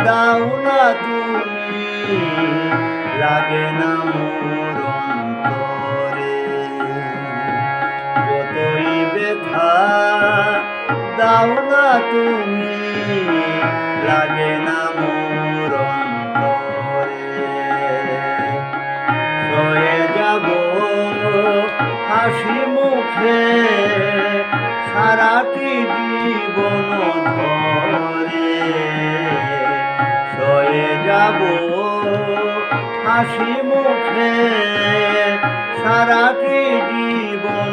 দাও না তুমি, লাগে না মোর অন্তরে। যতই ব্যথা দাও না তুমি, লাগে না মোর অন্তরে। সয়ে যাব হাসি মুখে সারাটি জীবন ধরে। সয়ে যাব হাসি মুখে সারাটি জীবন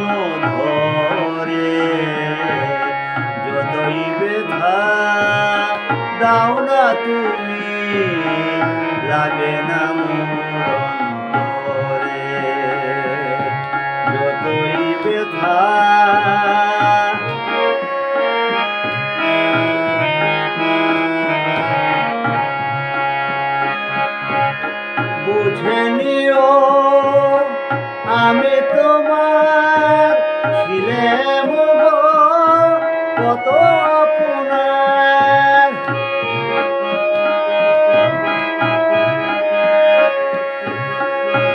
ধরে। যতই ব্যথা দাও না তুমি, লাগে না মোর অন্তরে। যতই ব্যথা বুঝে নিও আমি তোমার ছিলাম গো কত আপনার।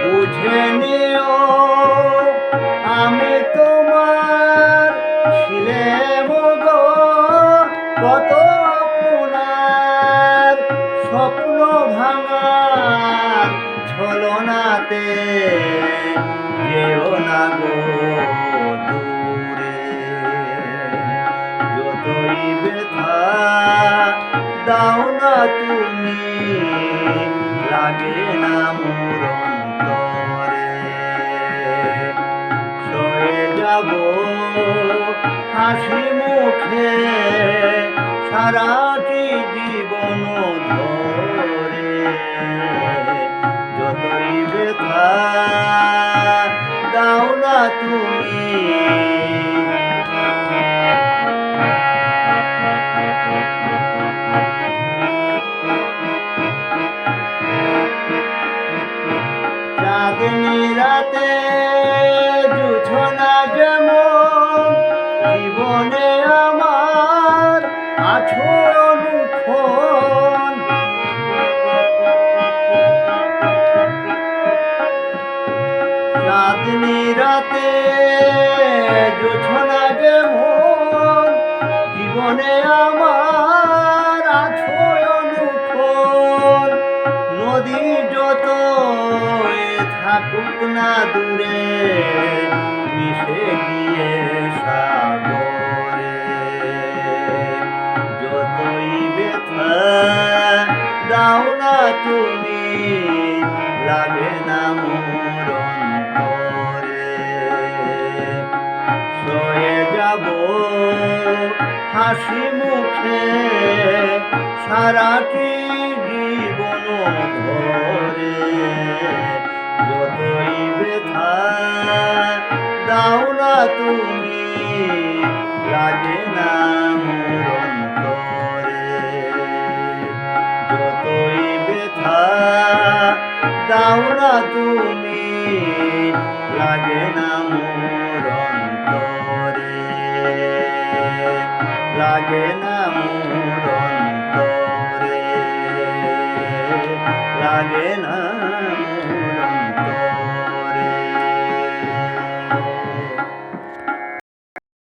বুঝে নিও আমি তোমার ছিলাম গো কত আপনার। স্বপ্ন ভাঙার ছলনাতে যেও না গো দূরে। যতই ব্যথা দাও না তুমি, লাগে না মোর অন্তরে। সয়ে যাব হাসি মুখে সারাটি জীবন ধরে। যতই ব্যথা দাও না তুমি, চাঁদনি রাতে জোছনা যেমন জীবনে আমার আছো অনুক্ষণ। চাঁদনি রাতে জোছনা যেমন জীবনে আমার আছো অনুক্ষণ। নদী যত থাকুক না দূরে, মিশে গিয়ে সাগরে। যতই ব্যথা দাও না তুমি, লাগে না মোর অন্তরে। সয়ে যাব হাসি মুখে সারাটি জীবন ধরে। যতই ব্যথা দাও না তুমি, লাগে না মোর অন্তরে। যতই ব্যথা দাও না তুমি, লাগে না মোর অন্তরে। লাগে না